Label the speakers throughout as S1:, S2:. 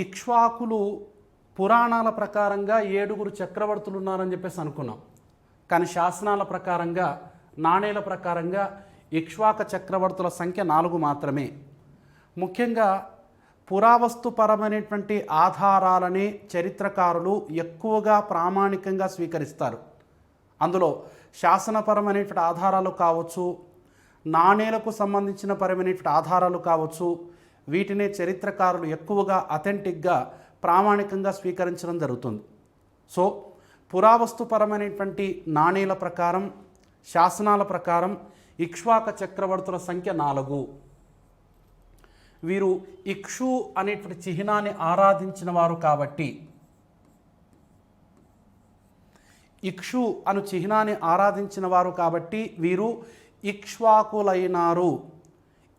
S1: ఇక్ష్వాకులు పురాణాల ప్రకారంగా 7గురు చక్రవర్తులు ఉన్నారని చెప్పేసి అనుకున్నాం. కానీ శాసనాల ప్రకారంగా, నాణేల ప్రకారంగా ఇక్ష్వాక చక్రవర్తుల సంఖ్య 4 మాత్రమే. ముఖ్యంగా పురావస్తుపరమైనటువంటి ఆధారాలనే చరిత్రకారులు ఎక్కువగా ప్రామాణికంగా స్వీకరిస్తారు. అందులో శాసనపరమైనటువంటి ఆధారాలు కావచ్చు, నాణేలకు సంబంధించిన పరమైనటువంటి ఆధారాలు కావచ్చు, వీటినే చరిత్రకారులు ఎక్కువగా అథెంటిక్గా ప్రామాణికంగా స్వీకరించడం జరుగుతుంది. సో పురావస్తుపరమైనటువంటి నాణేల ప్రకారం, శాసనాల ప్రకారం ఇక్ష్వాక చక్రవర్తుల సంఖ్య 4. వీరు ఇక్షు అనేటువంటి చిహ్నాన్ని ఆరాధించిన వారు కాబట్టి, ఇక్షు అను చిహ్నాన్ని ఆరాధించిన వారు కాబట్టి వీరు ఇక్ష్వాకులైనారు.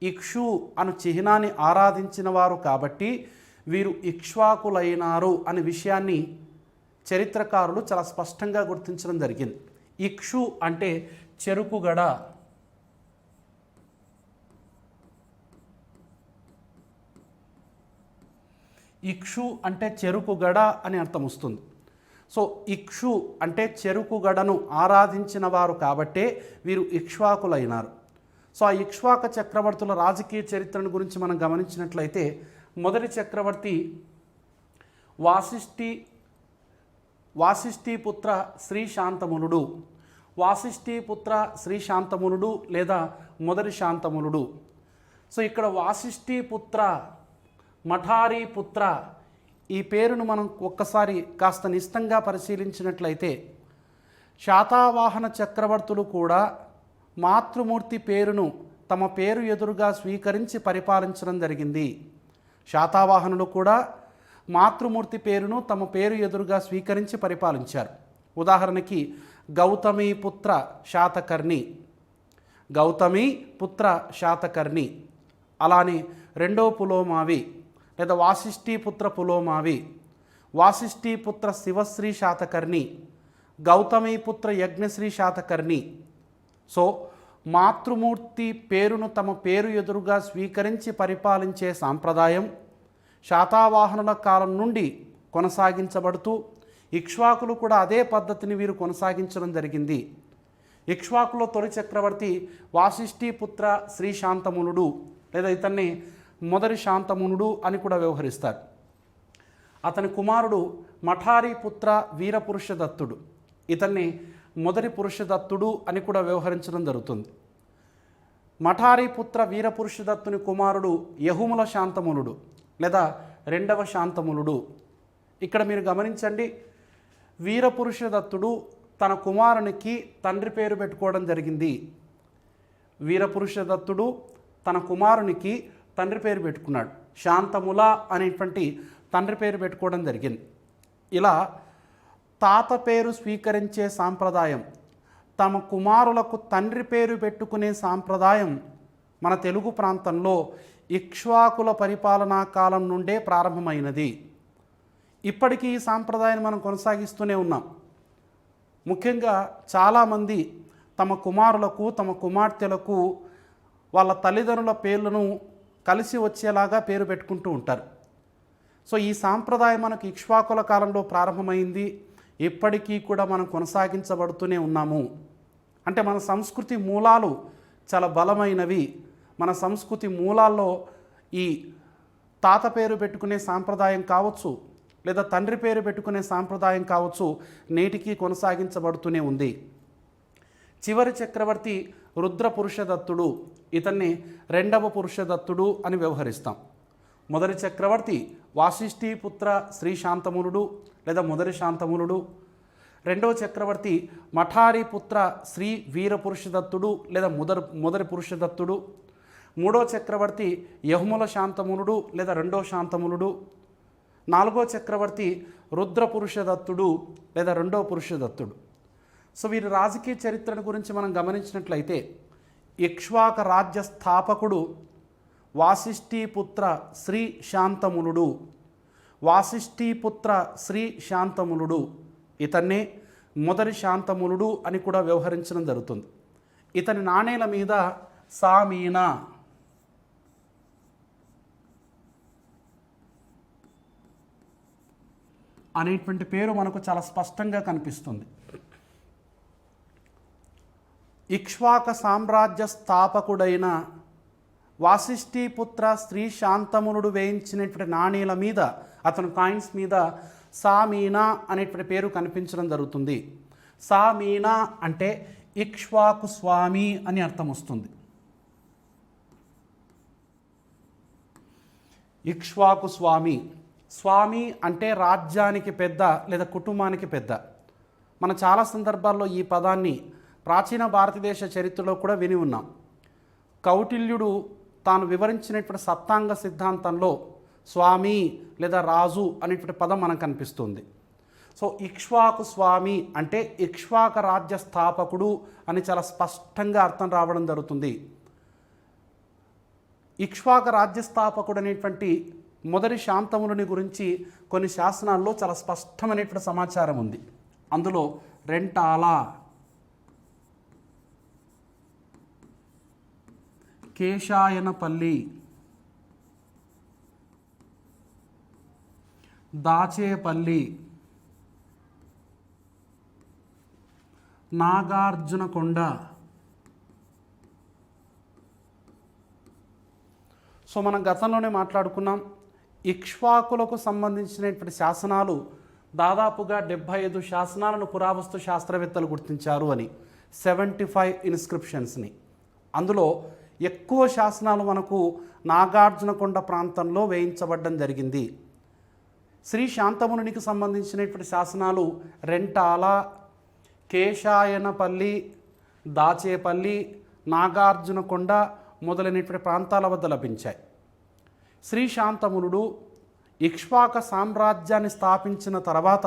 S1: ఇక్షు అను చిహ్నాన్ని ఆరాధించిన వారు కాబట్టి వీరు ఇక్ష్వాకులైనారు అనే విషయాన్ని చరిత్రకారులు చాలా స్పష్టంగా గుర్తించడం జరిగింది. ఇక్షు అంటే చెరుకుగడ, ఇక్షు అంటే చెరుకుగడ అని అర్థం వస్తుంది. సో ఇక్షు అంటే చెరుకుగడను ఆరాధించిన వారు కాబట్టే వీరు ఇక్ష్వాకులైనారు. సో ఆ ఇక్ష్వాక చక్రవర్తుల రాజకీయ చరిత్రను గురించి మనం గమనించినట్లయితే, మొదటి చక్రవర్తి వాసిష్ఠీపుత్ర శ్రీ శాంతమునుడు. వాసిష్ఠీపుత్ర శ్రీ శాంతమునుడు లేదా మొదటి శాంతమునుడు. సో ఇక్కడ వాసిష్ఠీపుత్ర, మఠారీపుత్ర ఈ పేరును మనం ఒక్కసారి కాస్త నిశితంగా పరిశీలించినట్లయితే, శాతవాహన చక్రవర్తులు కూడా మాతృమూర్తి పేరును తమ పేరు ఎదురుగా స్వీకరించి పరిపాలించడం జరిగింది. శాతవాహనులు కూడా మాతృమూర్తి పేరును తమ పేరు ఎదురుగా స్వీకరించి పరిపాలించారు. ఉదాహరణకి గౌతమీపుత్ర శాతకర్ణి, గౌతమీపుత్ర శాతకర్ణి. అలానే రెండో పులోమావి లేదా వాసిష్ఠీపుత్ర పులోమావి, వాసిష్ఠీపుత్ర శివశ్రీ శాతకర్ణి, గౌతమీపుత్ర యజ్ఞశ్రీ శాతకర్ణి. సో మాతృమూర్తి పేరును తమ పేరు ఎదురుగా స్వీకరించి పరిపాలించే సాంప్రదాయం శాతవాహనుల కాలం నుండి కొనసాగించబడుతూ, ఇక్ష్వాకులు కూడా అదే పద్ధతిని వీరు కొనసాగించడం జరిగింది. ఇక్ష్వాకులో తొలి చక్రవర్తి వాసిష్ఠీపుత్ర శ్రీ శాంతమునుడు లేదా ఇతన్ని మొదటి శాంతమునుడు అని కూడా వ్యవహరిస్తారు. అతని కుమారుడు మఠారీపుత్ర వీరపురుషదత్తుడు. ఇతన్ని మొదటి పురుషదత్తుడు అని కూడా వ్యవహరించడం జరుగుతుంది. మఠారీపుత్ర వీరపురుషదత్తుని కుమారుడు యహుముల శాంతమునుడు లేదా రెండవ శాంతమునుడు. ఇక్కడ మీరు గమనించండి, వీరపురుషదత్తుడు తన కుమారునికి తండ్రి పేరు పెట్టుకోవడం జరిగింది. వీరపురుషదత్తుడు తన కుమారునికి తండ్రి పేరు పెట్టుకున్నాడు. శాంతముల అనేటువంటి తండ్రి పేరు పెట్టుకోవడం జరిగింది. ఇలా తాత పేరు స్వీకరించే సాంప్రదాయం, తమ కుమారులకు తండ్రి పేరు పెట్టుకునే సాంప్రదాయం మన తెలుగు ప్రాంతంలో ఇక్ష్వాకుల పరిపాలనా కాలం నుండే ప్రారంభమైనది. ఇప్పటికీ ఈ సాంప్రదాయాన్ని మనం కొనసాగిస్తూనే ఉన్నాం. ముఖ్యంగా చాలామంది తమ కుమారులకు, తమ కుమార్తెలకు వాళ్ళ తల్లిదండ్రుల పేర్లను కలిసి వచ్చేలాగా పేరు పెట్టుకుంటూ ఉంటారు. సో ఈ సాంప్రదాయం మనకు ఇక్ష్వాకుల కాలంలో ప్రారంభమైంది. ఇప్పటికీ కూడా మనం కొనసాగించబడుతూనే ఉన్నాము. అంటే మన సంస్కృతి మూలాలు చాలా బలమైనవి. మన సంస్కృతి మూలాల్లో ఈ తాత పేరు పెట్టుకునే సాంప్రదాయం కావచ్చు లేదా తండ్రి పేరు పెట్టుకునే సాంప్రదాయం కావచ్చు, నేటికి కొనసాగించబడుతూనే ఉంది. చివరి చక్రవర్తి రుద్ర పురుషదత్తుడు. ఇతన్ని రెండవ పురుషదత్తుడు అని వ్యవహరిస్తాం. మొదటి చక్రవర్తి వాసిష్ఠీపుత్ర శ్రీ శాంతమునుడు లేదా మొదటి శాంతమునుడు. రెండవ చక్రవర్తి మఠారీపుత్ర శ్రీ వీరపురుషదత్తుడు లేదా మొదటి పురుషదత్తుడు. మూడో చక్రవర్తి యహుముల శాంతమునుడు లేదా రెండో శాంతమునుడు. నాలుగో చక్రవర్తి రుద్ర పురుషదత్తుడు లేదా రెండో పురుషదత్తుడు. సో వీరి రాజకీయ చరిత్రను గురించి మనం గమనించినట్లయితే, ఇక్ష్వాక రాజ్య స్థాపకుడు వాసిష్ఠీపుత్ర శ్రీ శాంతమునుడు. వాసిష్ఠీపుత్ర శ్రీ శాంతమునుడు ఇతన్నే మొదటి శాంతమునుడు అని కూడా వ్యవహరించడం జరుగుతుంది. ఇతని నాణేల మీద సామీన, అనేటువంటి పేరు మనకు చాలా స్పష్టంగా కనిపిస్తుంది. ఇక్ష్వాక సామ్రాజ్య స్థాపకుడైన వాసిష్ఠీపుత్ర శ్రీ శాంతమునుడు వేయించినటువంటి నాణేల మీద, అతను కాయిన్స్ మీద సామీనా అనేటువంటి పేరు కనిపించడం జరుగుతుంది. సామీనా అంటే ఇక్ష్వాకు స్వామి అని అర్థం వస్తుంది. ఇక్ష్వాకు స్వామి, స్వామి అంటే రాజ్యానికి పెద్ద లేదా కుటుంబానికి పెద్ద. మనం చాలా సందర్భాల్లో ఈ పదాన్ని ప్రాచీన భారతదేశ చరిత్రలో కూడా విని ఉన్నాం. కౌటిల్యుడు తాను వివరించినటువంటి సప్తాంగ సిద్ధాంతంలో స్వామి లేదా రాజు అనేటువంటి పదం మనకు కనిపిస్తుంది. సో ఇక్ష్వాకు స్వామి అంటే ఇక్ష్వాక రాజ్య స్థాపకుడు అని చాలా స్పష్టంగా అర్థం రావడం జరుగుతుంది. ఇక్ష్వాక రాజ్యస్థాపకుడు అనేటువంటి మొదటి శాంతమునుని గురించి కొన్ని శాసనాల్లో చాలా స్పష్టమైనటువంటి సమాచారం ఉంది. అందులో రెంటాల, కేశాయనపల్లి, దాచేపల్లి, నాగార్జునకొండ, సో మనం గతంలోనే మాట్లాడుకున్నాం. ఇక్ష్వాకులకు సంబంధించినటువంటి శాసనాలు దాదాపుగా 75 శాసనాలను పురావస్తు శాస్త్రవేత్తలు గుర్తించారు అని, 75 ఇన్స్క్రిప్షన్స్ని. అందులో ఎక్కువ శాసనాలు మనకు నాగార్జునకొండ ప్రాంతంలో వేయించబడడం జరిగింది. శ్రీ శాంతమునికి సంబంధించినటువంటి శాసనాలు రెంటాల, కేశాయనపల్లి, దాచేపల్లి, నాగార్జునకొండ మొదలైనటువంటి ప్రాంతాల వద్ద లభించాయి. శ్రీ శాంతమునుడు ఇక్ష్వాక సామ్రాజ్యాన్ని స్థాపించిన తర్వాత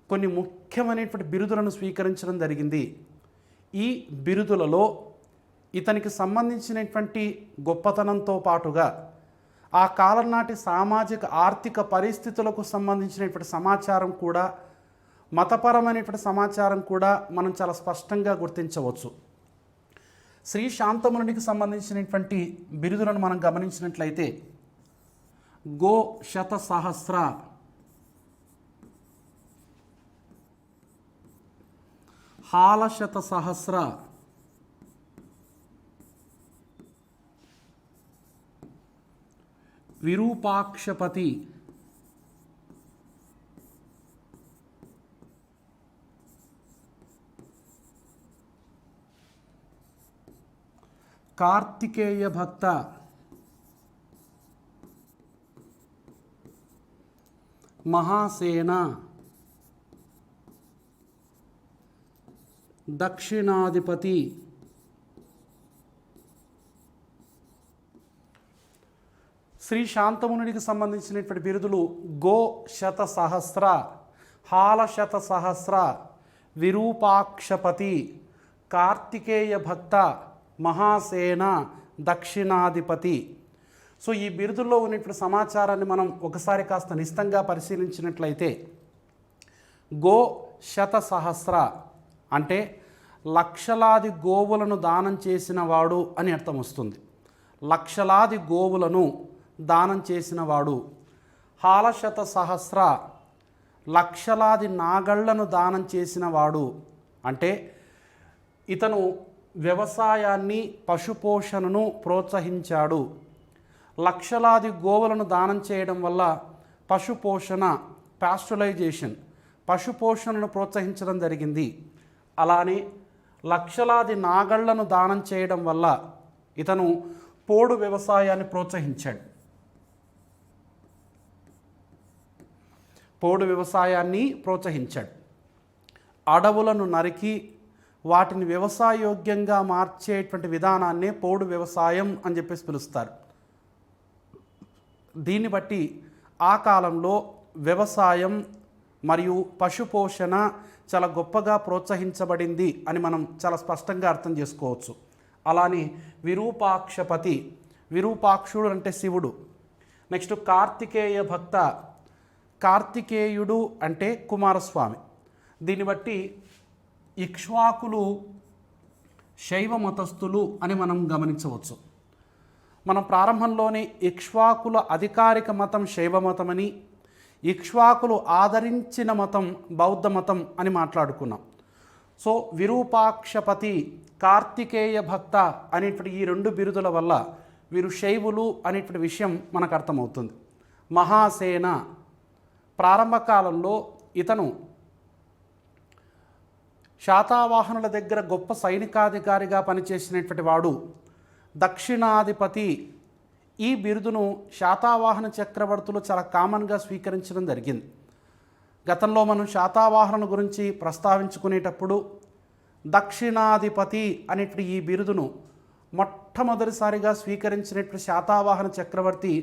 S1: కొన్ని ముఖ్యమైనటువంటి బిరుదులను స్వీకరించడం జరిగింది. ఈ బిరుదులలో ఇతనికి సంబంధించినటువంటి గొప్పతనంతో పాటుగా ఆ కాలం నాటి సామాజిక ఆర్థిక పరిస్థితులకు సంబంధించినటువంటి సమాచారం కూడా, మతపరమైనటువంటి సమాచారం కూడా మనం చాలా స్పష్టంగా గుర్తించవచ్చు. శ్రీ శాంతమునికి సంబంధించినటువంటి బిరుదులను మనం గమనించినట్లయితే గో శత సహస్ర, హాలశత సహస్ర, విరూపాక్షపతి, కార్తికేయ భక్త, మహాసేన, దక్షిణాధిపతి, శ్రీ శాంతమునికి సంబంధించినటువంటి బిరుదులు గో శత సహస్ర, హాల శత సహస్ర, విరూపాక్షపతి, కార్తికేయ భక్త, మహాసేన, దక్షిణాధిపతి. సో ఈ బిరుదుల్లో ఉన్నటువంటి సమాచారాన్ని మనం ఒకసారి కాస్త నిశితంగా పరిశీలించినట్లయితే గో శత సహస్ర అంటే లక్షలాది గోవులను దానం చేసిన వాడు అని అర్థం వస్తుంది. లక్షలాది గోవులను దానం చేసిన వాడు. హాలశత సహస్ర లక్షలాది నాగళ్లను దానం చేసిన వాడు అంటే ఇతను వ్యవసాయాన్ని, పశుపోషణను ప్రోత్సహించాడు. లక్షలాది గోవులను దానం చేయడం వల్ల పశుపోషణ, పాస్టరైజేషన్, పశుపోషణను ప్రోత్సహించడం జరిగింది. అలానే లక్షలాది నాగళ్లను దానం చేయడం వల్ల ఇతను పోడు వ్యవసాయాన్ని ప్రోత్సహించాడు. పోడు వ్యవసాయాన్ని ప్రోత్సహించాడు. అడవులను నరికి వాటిని వ్యవసాయోగ్యంగా మార్చేటువంటి విధానాన్నే పోడు వ్యవసాయం అని చెప్పేసి పిలుస్తారు. దీన్ని బట్టి ఆ కాలంలో వ్యవసాయం మరియు పశుపోషణ చాలా గొప్పగా ప్రోత్సహించబడింది అని మనం చాలా స్పష్టంగా అర్థం చేసుకోవచ్చు. అలానే విరూపాక్షపతి, విరూపాక్షుడు అంటే శివుడు. నెక్స్ట్ కార్తికేయ భక్త, కార్తికేయుడు అంటే కుమారస్వామి. దీన్ని బట్టి ఇక్ష్వాకులు శైవ మతస్థులు అని మనం గమనించవచ్చు. మనం ప్రారంభంలోనే ఇక్ష్వాకుల అధికారిక మతం శైవ మతమని, ఇక్ష్వాకులు ఆదరించిన మతం బౌద్ధ మతం అని మాట్లాడుకున్నాం. సో విరూపాక్షపతి, కార్తికేయ భక్త అనేటువంటి ఈ రెండు బిరుదుల వల్ల వీరు శైవులు అనేటువంటి విషయం మనకు అర్థమవుతుంది. మహాసేన, ప్రారంభ కాలంలో ఇతను శాతవాహనుల దగ్గర గొప్ప సైనికాధికారిగా పనిచేసినటువంటి వాడు. దక్షిణాధిపతి, ఈ బిరుదును శాతవాహన చక్రవర్తులు చాలా కామన్గా స్వీకరించడం జరిగింది. గతంలో మనం శాతవాహనుల గురించి ప్రస్తావించుకునేటప్పుడు దక్షిణాధిపతి అనేటువంటి ఈ బిరుదును మొట్టమొదటిసారిగా స్వీకరించినటువంటి శాతవాహన చక్రవర్తి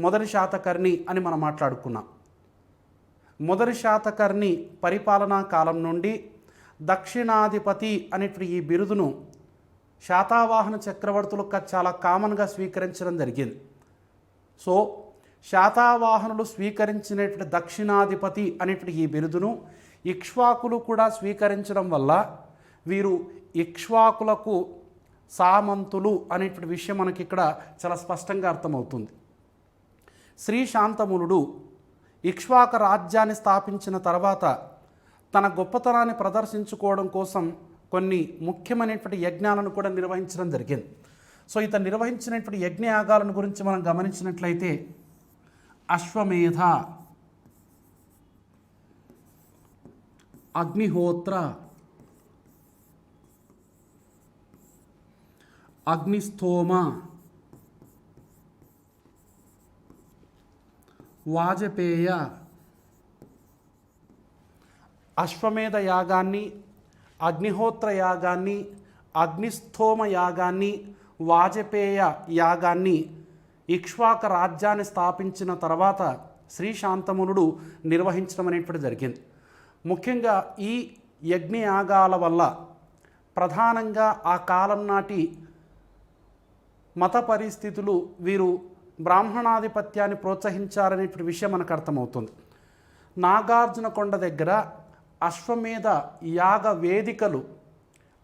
S1: మొదటి శాతకర్ణి అని మనం మాట్లాడుకున్నాం. మొదటి శాతకర్ణి పరిపాలనా కాలం నుండి దక్షిణాధిపతి అనేటువంటి ఈ బిరుదును శాతవాహన చక్రవర్తులు చాలా కామన్గా స్వీకరించడం జరిగింది. సో శాతవాహనులు స్వీకరించినటువంటి దక్షిణాధిపతి అనేటువంటి ఈ బిరుదును ఇక్ష్వాకులు కూడా స్వీకరించడం వల్ల వీరు ఇక్ష్వాకులకు సామంతులు అనేటువంటి విషయం మనకి ఇక్కడ చాలా స్పష్టంగా అర్థమవుతుంది. శ్రీ శాంతమునుడు ఇక్ష్వాక రాజ్యాన్ని స్థాపించిన తర్వాత తన గొప్పతనాన్ని ప్రదర్శించుకోవడం కోసం కొన్ని ముఖ్యమైనటువంటి యజ్ఞాలను కూడా నిర్వహించడం జరిగింది. సో ఇతను నిర్వహించినటువంటి యజ్ఞయాగాలను గురించి మనం గమనించినట్లయితే అశ్వమేధ, అగ్నిహోత్ర, అగ్నిస్థోమ, వాజపేయ, అశ్వమేధ యాగాన్ని, అగ్నిహోత్ర యాగాన్ని, అగ్నిస్థోమ యాగాన్ని, వాజపేయ యాగాన్ని ఇక్ష్వాక రాజ్యాన్ని స్థాపించిన తర్వాత శ్రీ శాంతమునుడు నిర్వహించడం అనేటువంటి జరిగింది. ముఖ్యంగా ఈ యజ్ఞయాగాల వల్ల ప్రధానంగా ఆ కాలం నాటి మత పరిస్థితులు వీరు బ్రాహ్మణాధిపత్యాన్ని ప్రోత్సహించారనేటువంటి విషయం మనకు అర్థమవుతుంది. నాగార్జున కొండ దగ్గర అశ్వమేధ యాగ వేదికలు,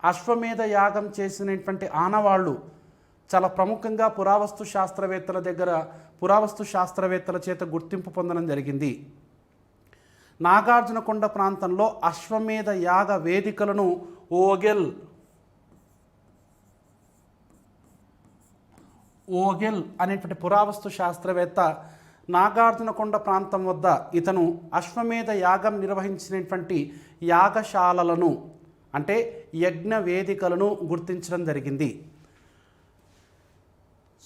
S1: అశ్వమేధ యాగం చేసినటువంటి ఆనవాళ్ళు చాలా ప్రముఖంగా పురావస్తు శాస్త్రవేత్తల చేత గుర్తింపు పొందడం జరిగింది. నాగార్జున కొండ ప్రాంతంలో అశ్వమేధ యాగ వేదికలను ఓగెల్ అనేటువంటి పురావస్తు శాస్త్రవేత్త నాగార్జున కొండ ప్రాంతం వద్ద ఇతను అశ్వమేధ యాగం నిర్వహించినటువంటి యాగశాలలను అంటే యజ్ఞ వేదికలను గుర్తించడం జరిగింది.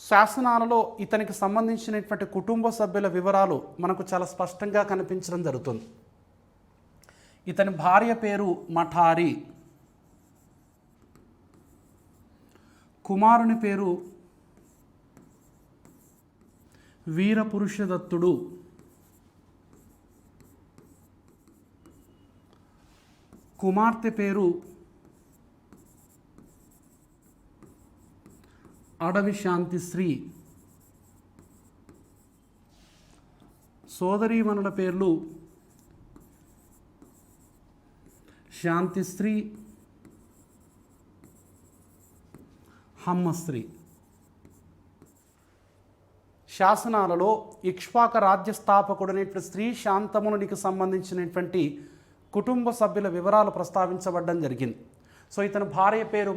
S1: శాసనాలలో ఇతనికి సంబంధించినటువంటి కుటుంబ సభ్యుల వివరాలు మనకు చాలా స్పష్టంగా కనిపించడం జరుగుతుంది. ఇతని భార్య పేరు మఠారి, కుమారుని పేరు వీరపురుషదత్తుడు, కుమార్తె పేరు అడవి శాంతిశ్రీ, సోదరీమణుల పేర్లు శాంతిశ్రీ, హమ్మశ్రీ. శాసనాలలో ఇక్ష్వాక రాజ్య స్థాపకుడైనటువంటి శ్రీ శాంతమునునికి సంబంధించినటువంటి కుటుంబ సభ్యుల వివరాలు ప్రస్తావించబడడం జరిగింది. సో ఇతని భార్య పేరు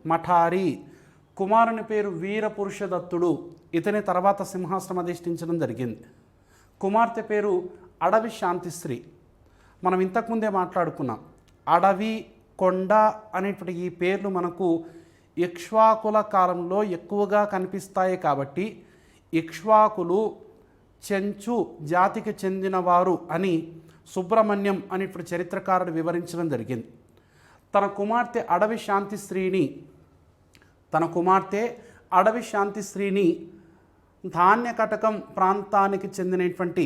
S1: మఠారి, కుమారుని పేరు వీరపురుషదత్తుడు, ఇతని తర్వాత సింహాసనం అధిష్ఠించడం జరిగింది. కుమార్తె పేరు అడవి శాంతిశ్రీ. మనం ఇంతకుముందే మాట్లాడుకున్నాం, అడవి, కొండ అనేటువంటి ఈ పేర్లు మనకు ఇక్ష్వాకుల కాలంలో ఎక్కువగా కనిపిస్తాయి. కాబట్టి ఇక్ష్వాకులు చెంచు జాతికి చెందినవారు అని సుబ్రహ్మణ్యం అనేటువంటి చరిత్రకారుడు వివరించడం జరిగింది. తన కుమార్తె అడవి శాంతిశ్రీని ధాన్యకటకం ప్రాంతానికి చెందినటువంటి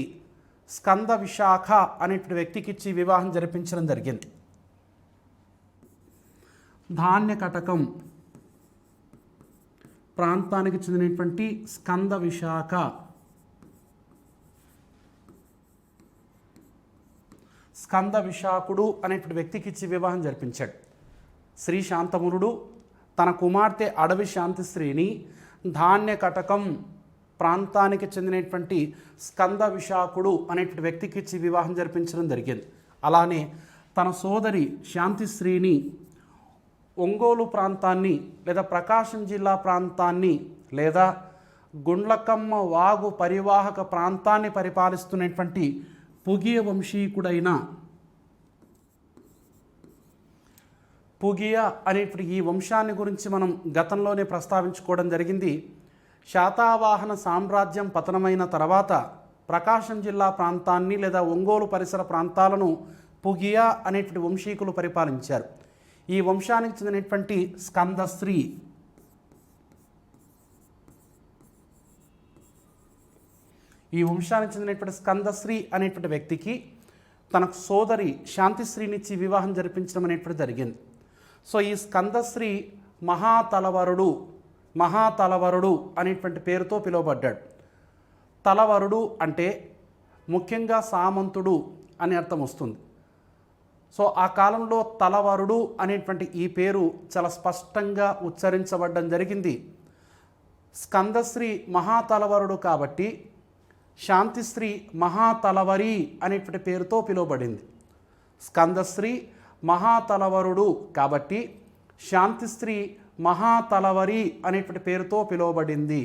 S1: స్కంద విశాఖ అనేటువంటి వ్యక్తికిచ్చి వివాహం జరిపించడం జరిగింది. ధాన్యకటకం ప్రాంతానికి చెందినటువంటి స్కంద విశాఖుడు అనేటువంటి వ్యక్తికి ఇచ్చి వివాహం జరిపించాడు. శ్రీ శాంతమునుడు తన కుమార్తె అడవి శాంతిశ్రీని ధాన్యకటకం ప్రాంతానికి చెందినటువంటి స్కంద విశాఖుడు అనేటువంటి వ్యక్తికి ఇచ్చి వివాహం జరిపించడం జరిగింది. అలానే తన సోదరి శాంతిశ్రీని ఒంగోలు ప్రాంతాన్ని లేదా ప్రకాశం జిల్లా ప్రాంతాన్ని లేదా గుండ్లకమ్మ వాగు పరివాహక ప్రాంతాన్ని పరిపాలిస్తున్నటువంటి పుగియ వంశీకుడైన పుగియ అనేటువంటి ఈ వంశాన్ని గురించి మనం గతంలోనే ప్రస్తావించుకోవడం జరిగింది. శాతవాహన సామ్రాజ్యం పతనమైన తర్వాత ప్రకాశం జిల్లా ప్రాంతాన్ని లేదా ఒంగోలు పరిసర ప్రాంతాలను పుగియ అనేటువంటి వంశీకులు పరిపాలించారు. ఈ వంశానికి చెందినటువంటి స్కందశ్రీ స్కందశ్రీ అనేటువంటి వ్యక్తికి తనకు సోదరి శాంతిశ్రీనిచ్చి వివాహం జరిపించడం అనేటువంటి జరిగింది. సో ఈ స్కందశ్రీ మహాతలవరుడు అనేటువంటి పేరుతో పిలువబడ్డాడు. తలవరుడు అంటే ముఖ్యంగా సామంతుడు అని అర్థం వస్తుంది. సో ఆ కాలంలో తలవరుడు అనేటువంటి ఈ పేరు చాలా స్పష్టంగా ఉచ్చరించబడడం జరిగింది. స్కందశ్రీ మహాతలవరుడు కాబట్టి శాంతిశ్రీ మహాతలవరి అనేటువంటి పేరుతో పిలువబడింది. స్కందశ్రీ మహాతలవరుడు కాబట్టి శాంతిశ్రీ మహాతలవరి అనేటువంటి పేరుతో పిలువబడింది.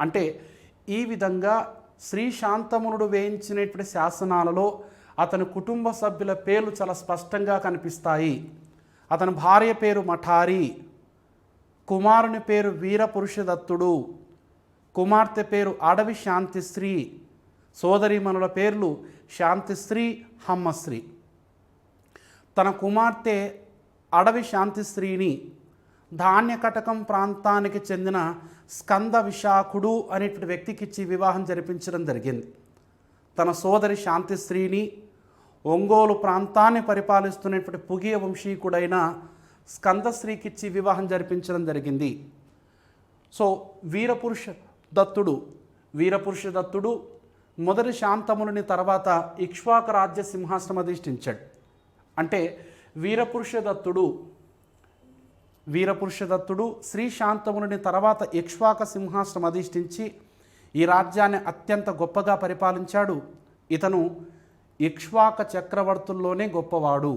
S1: అంటే ఈ విధంగా శ్రీ శాంతమునుడు వేయించినటువంటి శాసనాలలో అతని కుటుంబ సభ్యుల పేర్లు చాలా స్పష్టంగా కనిపిస్తాయి. అతని భార్య పేరు మఠారి, కుమారుని పేరు వీరపురుషదత్తుడు, కుమార్తె పేరు అడవి శాంతిశ్రీ, సోదరీమణుల పేర్లు శాంతిశ్రీ, హమ్మశ్రీ. తన కుమార్తె అడవి శాంతిశ్రీని ధాన్యకటకం ప్రాంతానికి చెందిన స్కంద విశాఖుడు అనేటువంటి వ్యక్తికి ఇచ్చి వివాహం జరిపించడం జరిగింది. తన సోదరి శాంతిశ్రీని ఒంగోలు ప్రాంతాన్ని పరిపాలిస్తున్నటువంటి పుగియ వంశీకుడైన స్కందశ్రీకి ఇచ్చి వివాహం జరిపించడం జరిగింది. సో వీరపురుషదత్తుడు మొదటి శాంతముని తర్వాత ఇక్ష్వాక రాజ్య సింహాసనం అధిష్ఠించాడు. అంటే వీరపురుషదత్తుడు శ్రీ శాంతముని తర్వాత ఇక్ష్వాక సింహాసనం అధిష్ఠించి ఈ రాజ్యాన్ని అత్యంత గొప్పగా పరిపాలించాడు. ఇతను ఇక్ష్వాక చక్రవర్తుల్లోనే గొప్పవాడు.